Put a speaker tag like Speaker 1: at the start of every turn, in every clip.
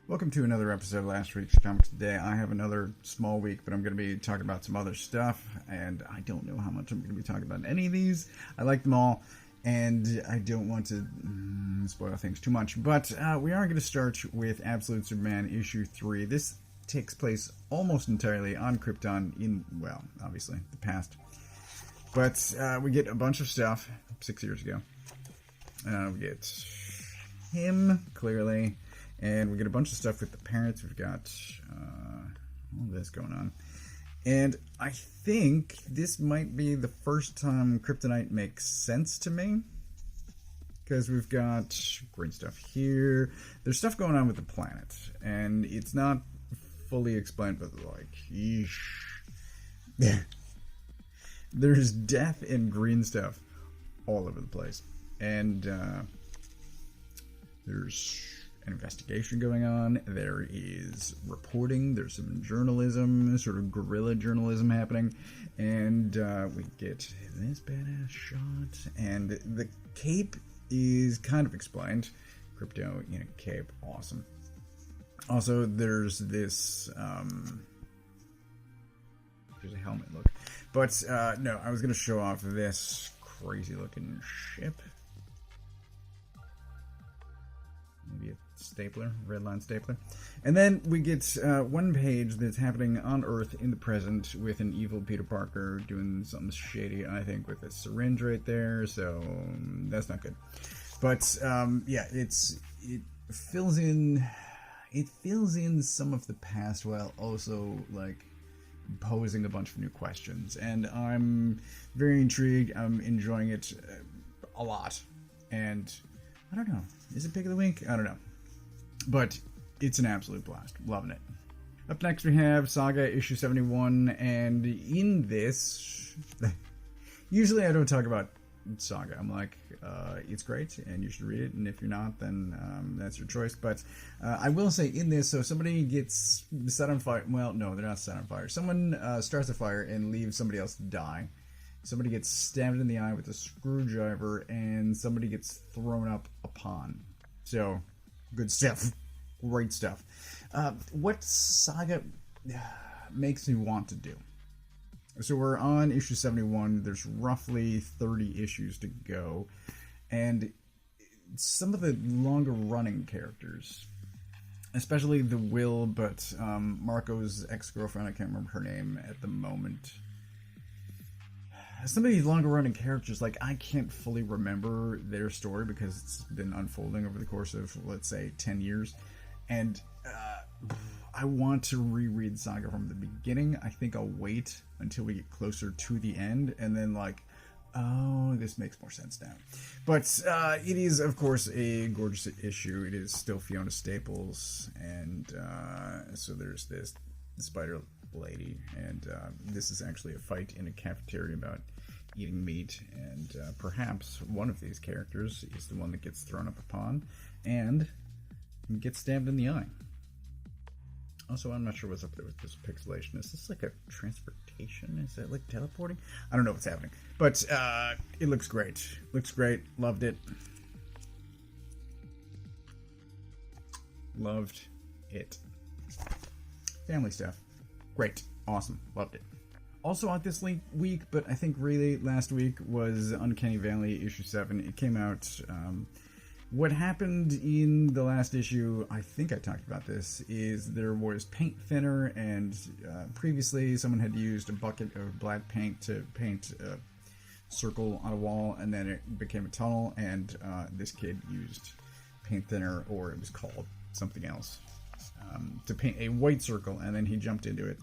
Speaker 1: Welcome to another episode of Last Week's Comics Today. I have another small week, but I'm going to be talking about some other stuff, and I don't know how much I'm going to be talking about any of these. I like them all, and I don't want to spoil things too much, but we are going to start with Absolute Superman issue 3. This takes place almost entirely on Krypton in, well, obviously, the past. But we get a bunch of stuff 6 years ago. We get him, clearly. And we get a bunch of stuff with the parents. We've got all this going on. And I think this might be the first time Kryptonite makes sense to me. Because we've got great stuff here. There's stuff going on with the planet. And it's not fully explained, but like, yeesh. There's death and green stuff all over the place. And there's an investigation going on. There is reporting. There's some journalism, sort of guerrilla journalism happening. And we get this badass shot. And the cape is kind of explained. Crypto in a cape. Awesome. Also, there's this... there's a helmet look. But, no, I was going to show off this crazy-looking ship. Maybe a stapler, red line stapler. And then we get one page that's happening on Earth in the present with an evil Peter Parker doing something shady, I think, with a syringe right there. So that's not good. But yeah, it fills in some of the past while also like posing a bunch of new questions. And I'm very intrigued. I'm enjoying it a lot. And I don't know. Is it pick of the week? I don't know. But it's an absolute blast. Loving it. Up next we have Saga issue 71, and in this, usually I don't talk about Saga. I'm like, it's great, and you should read it, and if you're not, then that's your choice. But I will say in this, so somebody gets set on fire. Well, no, they're not set on fire. Someone starts a fire and leaves somebody else to die. Somebody gets stabbed in the eye with a screwdriver, and somebody gets thrown up a pond. So, good stuff. Great stuff. What Saga makes me want to do? So we're on issue 71. There's roughly 30 issues to go. And some of the longer-running characters, especially the Will, but Marco's ex-girlfriend, I can't remember her name at the moment. Some of these longer-running characters, like, I can't fully remember their story because it's been unfolding over the course of, let's say, 10 years. And I want to reread Saga from the beginning. I think I'll wait until we get closer to the end, and then, like, oh, this makes more sense now. But it is, of course, a gorgeous issue. It is still Fiona Staples, and so there's this spider lady, and this is actually a fight in a cafeteria about eating meat, and perhaps one of these characters is the one that gets thrown up a pond and gets stabbed in the eye. Also, I'm not sure what's up there with this pixelation. Is this like a transportation? Is that like teleporting? I don't know what's happening, but it looks great. Looks great. Loved it. Loved it. Family stuff. Great. Awesome. Loved it. Also out this week, but I think really last week, was Uncanny Valley issue 7. It came out. What happened in the last issue, I think I talked about this, is there was paint thinner, and previously someone had used a bucket of black paint to paint a circle on a wall, and then it became a tunnel, and this kid used paint thinner, or it was called something else, to paint a white circle, and then he jumped into it.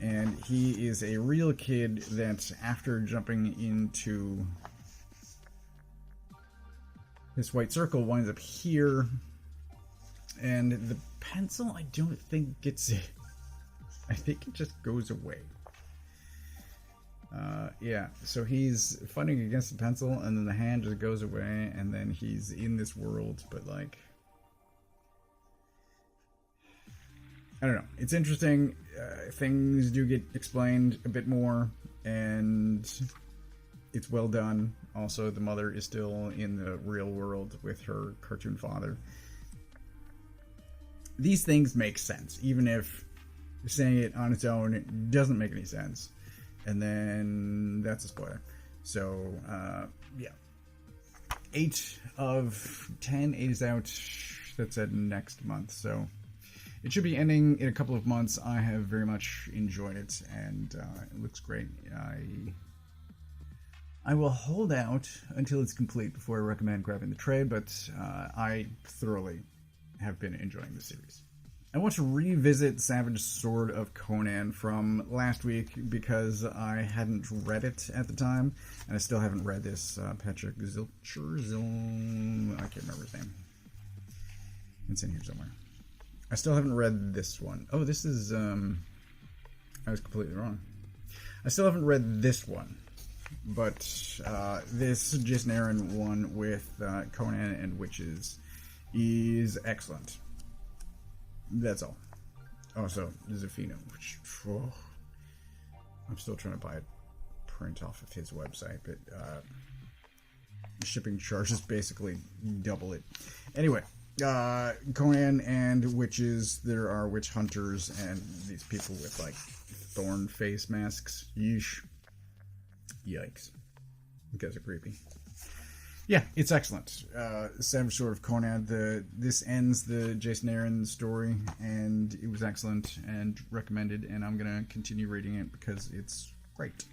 Speaker 1: And he is a real kid that, after jumping into this white circle, winds up here. And the pencil, I don't think gets it. I think it just goes away. Yeah, so he's fighting against the pencil, and then the hand just goes away, and then he's in this world, but like, I don't know. It's interesting. Things do get explained a bit more, and it's well done. Also, the mother is still in the real world with her cartoon father. these things make sense, even if saying it on its own it doesn't make any sense. And then that's a spoiler. So, yeah. 8 of 10. 8 is out. That's at next month. So, it should be ending in a couple of months. I have very much enjoyed it, and it looks great. I will hold out until it's complete before I recommend grabbing the trade, but I thoroughly have been enjoying the series. I want to revisit Savage Sword of Conan from last week because I hadn't read it at the time, and I still haven't read this Patrick Zilcherzil. I can't remember his name. It's in here somewhere. I still haven't read this one. Oh, this is... I was completely wrong. I still haven't read this one, but this Jason Aaron one with Conan and witches is excellent. That's all. Also, Zafino, which I'm still trying to buy a print off of his website, but shipping charges basically double it. Anyway, Conan and witches. There are witch hunters and these people with like thorn face masks. Yeesh. Yikes. You guys are creepy. Yeah, it's excellent. Savage Sword of Conan. This ends the Jason Aaron story, and it was excellent and recommended, and I'm going to continue reading it because it's great.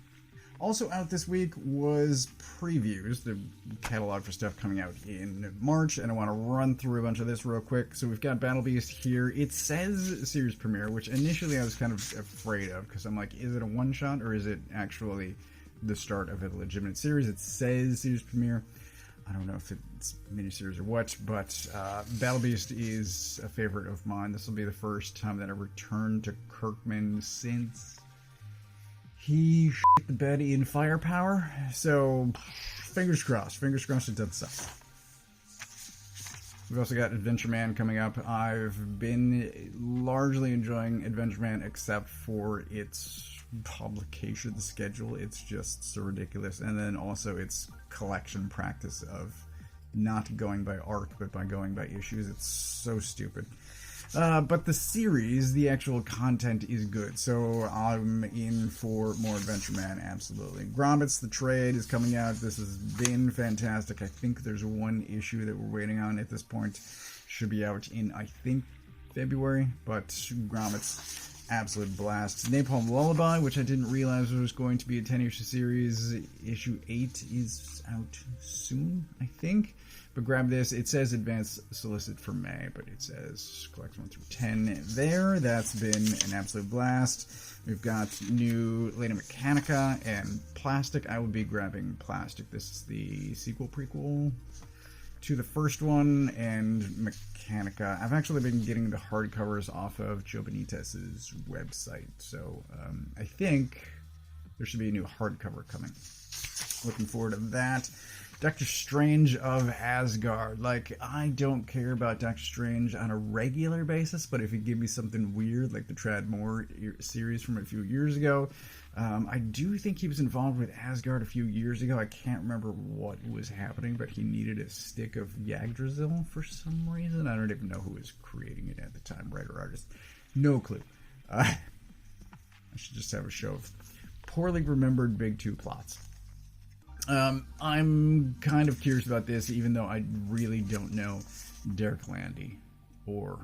Speaker 1: Also out this week was previews, the catalog for stuff coming out in March, and I want to run through a bunch of this real quick. So we've got Battle Beast here. It says series premiere, which initially I was kind of afraid of, because I'm like, is it a one-shot, or is it actually the start of a legitimate series? It says series premiere. I don't know if it's miniseries or what, but Battle Beast is a favorite of mine. This will be the first time that I return to Kirkman since he shit the bed in Firepower. So, fingers crossed. Fingers crossed it does stuff. We've also got Adventure Man coming up. I've been largely enjoying Adventure Man except for its publication schedule. It's just so ridiculous. And then also its collection practice of not going by arc but by going by issues. It's so stupid. But the series, the actual content is good, so I'm in for more Adventure Man, absolutely. Grommets, the trade, is coming out. This has been fantastic. I think there's one issue that we're waiting on at this point. Should be out in, I think, February, but Grommets, absolute blast. Napalm Lullaby, which I didn't realize was going to be a 10-issue series. Issue 8 is out soon, I think. But grab this. It says advanced solicit for May, but it says collect 1 through 10 there. That's been an absolute blast. We've got new Lady Mechanica and Plastic. I will be grabbing Plastic. This is the sequel prequel to the first one, and Mechanica. I've actually been getting the hardcovers off of Joe Benitez's website, so I think there should be a new hardcover coming. Looking forward to that. Doctor Strange of Asgard. Like, I don't care about Doctor Strange on a regular basis, but if you give me something weird, like the Trad Moore series from a few years ago, I do think he was involved with Asgard a few years ago. I can't remember what was happening, but he needed a stick of Yggdrasil for some reason. I don't even know who was creating it at the time, writer or artist. No clue. I should just have a show of poorly remembered Big Two plots. I'm kind of curious about this, even though I really don't know Derek Landy or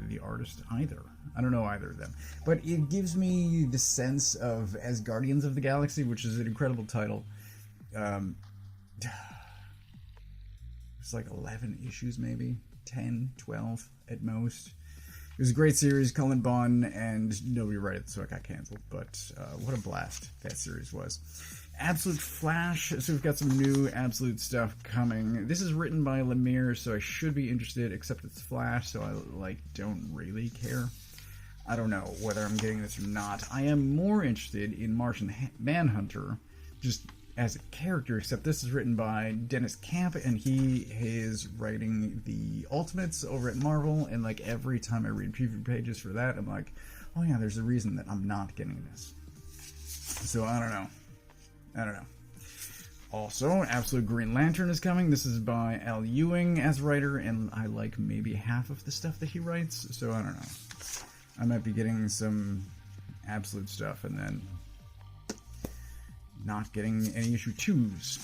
Speaker 1: the artist either. I don't know either of them. But it gives me the sense of As Guardians of the Galaxy, which is an incredible title. It's like 11 issues, maybe 10, 12 at most. It was a great series, Cullen Bunn, and nobody read it, so it got canceled. But what a blast that series was. Absolute Flash, so we've got some new Absolute stuff coming. This is written by Lemire, so I should be interested, except it's Flash, so I don't really care. I don't know whether I'm getting this or not. I am more interested in Martian Manhunter, just as a character, except this is written by Dennis Camp, and he is writing the Ultimates over at Marvel, and like every time I read preview pages for that, I'm like, oh yeah, there's a reason that I'm not getting this. So I don't know. Also, Absolute Green Lantern is coming. This is by Al Ewing as writer, and I like maybe half of the stuff that he writes, so I don't know. I might be getting some Absolute stuff and then not getting any issue 2s.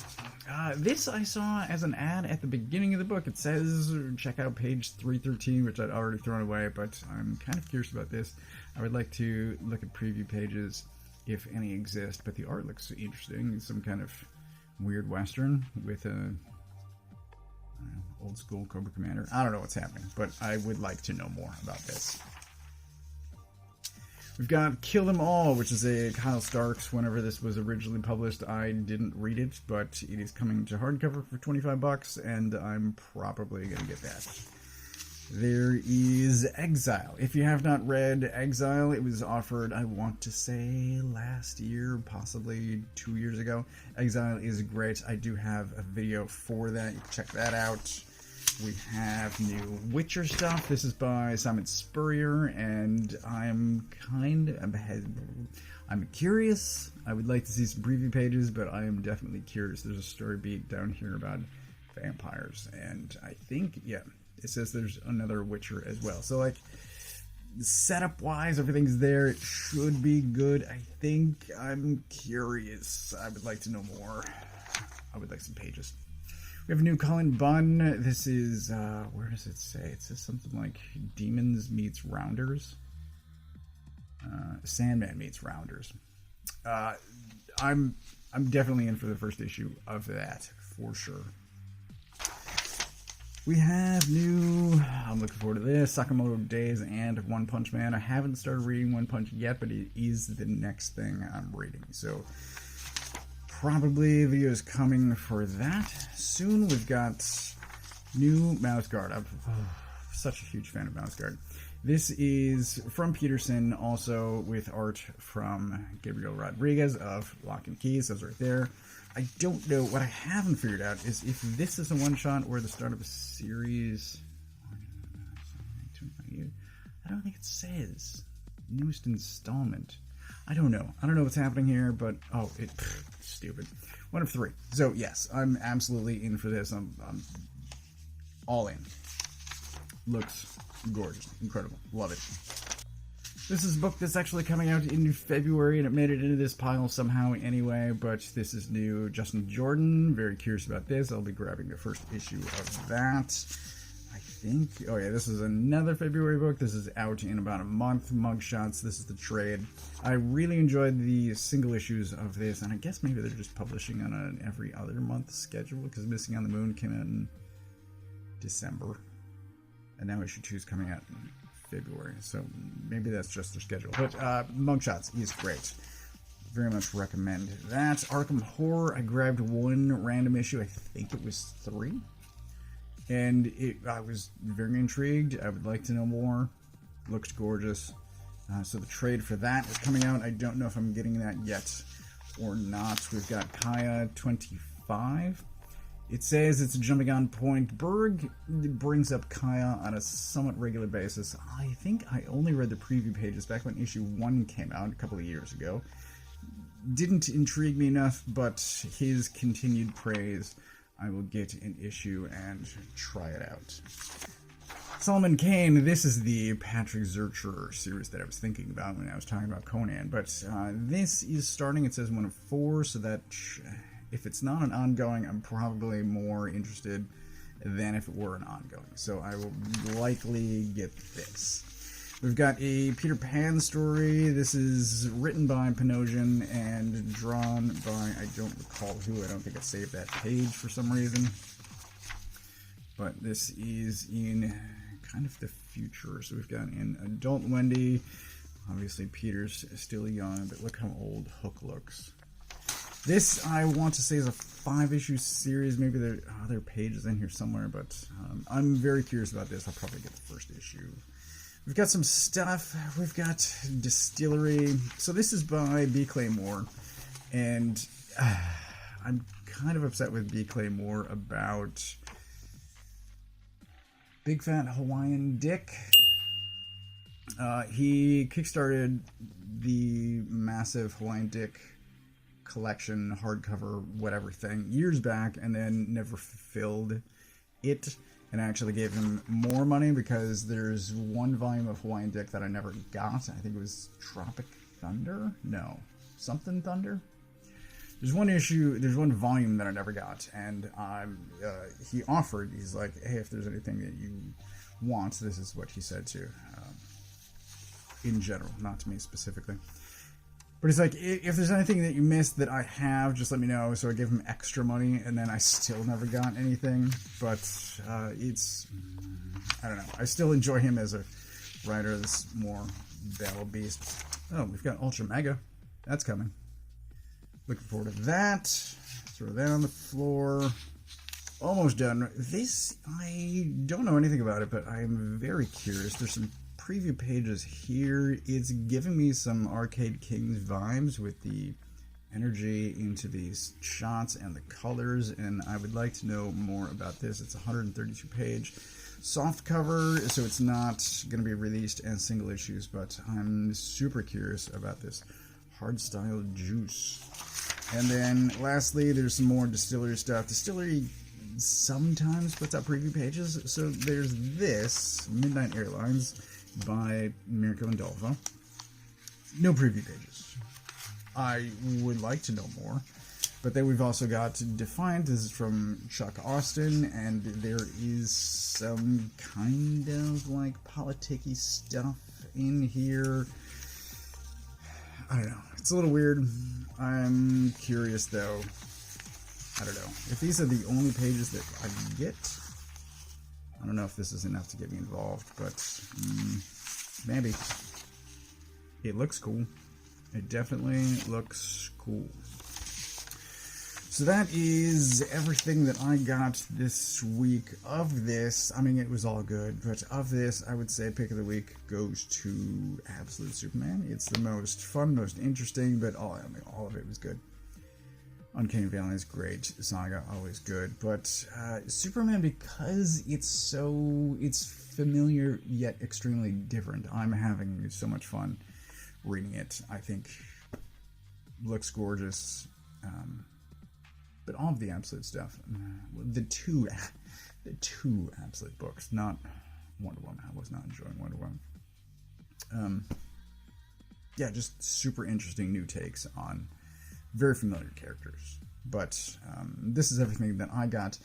Speaker 1: This I saw as an ad at the beginning of the book. It says, check out page 313, which I'd already thrown away, but I'm kind of curious about this. I would like to look at preview pages, if any exist, but the art looks interesting. It's some kind of weird western with a old school Cobra Commander. I don't know what's happening, but I would like to know more about this. We've got Kill Them All, which is a Kyle Starks. Whenever this was originally published, I didn't read it, but it is coming to hardcover for $25, and I'm probably going to get that. There is Exile. If you have not read Exile, it was offered, I want to say, last year, possibly 2 years ago. Exile is great. I do have a video for that. You can check that out. We have new Witcher stuff. This is by Simon Spurrier, and I'm curious. I would like to see some preview pages, but I am definitely curious. There's a story beat down here about vampires, and I think, yeah, it says there's another Witcher as well. So, like, setup-wise, everything's there. It should be good. I think I'm curious. I would like to know more. I would like some pages. We have a new Colin Bunn. This is, where does it say? It says something like Demons meets Rounders. Sandman meets Rounders. I'm definitely in for the first issue of that, for sure. We have new, I'm looking forward to this, Sakamoto Days and One Punch Man. I haven't started reading One Punch yet, but it is the next thing I'm reading. So, probably videos coming for that soon. We've got new Mouse Guard. I'm such a huge fan of Mouse Guard. This is from Peterson, also with art from Gabriel Rodriguez of Lock and Keys. Those right there. I don't know. What I haven't figured out is if this is a one-shot or the start of a series. I don't think it says. Newest installment. I don't know. I don't know what's happening here, but stupid. 1 of 3. So yes, I'm absolutely in for this. I'm all in. Looks gorgeous, incredible, love it. This is a book that's actually coming out in February, and it made it into this pile somehow anyway, but this is new. Justin Jordan, very curious about this. I'll be grabbing the first issue of that. I think, oh yeah, this is another February book. This is out in about a month. Mugshots, this is the trade. I really enjoyed the single issues of this, and I guess maybe they're just publishing on an every other month schedule, because Missing on the Moon came out in December, and now issue 2 is coming out in February, so maybe that's just their schedule. But Mugshots is great. Very much recommend that. Arkham Horror, I grabbed one random issue. I think it was 3. And I was very intrigued. I would like to know more. Looks gorgeous. So the trade for that is coming out. I don't know if I'm getting that yet or not. We've got Kaya 25. It says it's a jumping on point. Berg brings up Kaya on a somewhat regular basis. I think I only read the preview pages back when issue 1 came out a couple of years ago. Didn't intrigue me enough, but his continued praise, I will get an issue and try it out. Solomon Kane, this is the Patrick Zurcher series that I was thinking about when I was talking about Conan, but this is starting, it says 1 of 4, so that if it's not an ongoing, I'm probably more interested than if it were an ongoing. So I will likely get this. We've got a Peter Pan story. This is written by Panosian and drawn by, I don't recall who. I don't think I saved that page for some reason. But this is in kind of the future. So we've got an adult Wendy. Obviously Peter's still young, but look how old Hook looks. This, I want to say, is a 5-issue series. Maybe there are other pages in here somewhere, but I'm very curious about this. I'll probably get the first issue. We've got some stuff. We've got Distillery. So this is by B. Claymore, and I'm kind of upset with B. Claymore about Big Fat Hawaiian Dick. He kickstarted the massive Hawaiian Dick collection, hardcover, whatever thing years back, and then never fulfilled it. And I actually gave him more money because there's one volume of Hawaiian Dick that I never got. I think it was Tropic Thunder? No. Something Thunder? There's one issue, there's one volume that I never got. And he offered, he's like, hey, if there's anything that you want, this is what he said to, in general, not to me specifically. But it's like, if there's anything that you missed that I have, just let me know. So I gave him extra money, and then I still never got anything. But it's, I don't know. I still enjoy him as a writer. This more battle beast. Oh, we've got Ultra Mega. That's coming. Looking forward to that. Throw that on the floor. Almost done. This, I don't know anything about it, but I'm very curious. There's some preview pages here. It's giving me some Arcade Kings vibes with the energy into these shots and the colors, and I would like to know more about this. It's a 132 page soft cover, so it's not going to be released as single issues, but I'm super curious about this hardstyle juice. And then lastly, there's some more Distillery stuff. Distillery sometimes puts out preview pages, so there's this Midnight Airlines by Mirko and Dolfo. No preview pages. I would like to know more. But then we've also got Defiant. This is from Chuck Austin, and there is some kind of like politicky stuff in here. I don't know. It's a little weird. I'm curious though. I don't know. If these are the only pages that I get, I don't know if this is enough to get me involved, but maybe. It looks cool. It definitely looks cool. So that is everything that I got this week of this. I mean, it was all good, but of this, I would say pick of the week goes to Absolute Superman. It's the most fun, most interesting, but all of it was good. Uncanny Valley is great. Saga, always good. But Superman, because it's familiar yet extremely different. I'm having so much fun reading it. I think looks gorgeous. But all of the Absolute stuff, the two Absolute books, not Wonder Woman. I was not enjoying Wonder Woman. Yeah, just super interesting new takes on very familiar characters. But this is everything that I got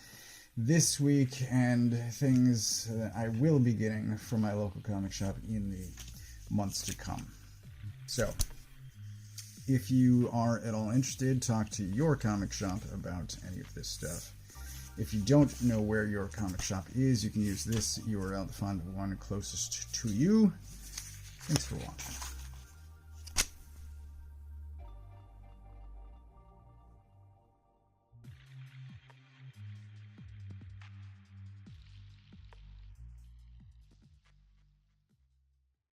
Speaker 1: this week, and things that I will be getting from my local comic shop in the months to come. So, if you are at all interested, talk to your comic shop about any of this stuff. If you don't know where your comic shop is, you can use this URL to find the one closest to you. Thanks for watching.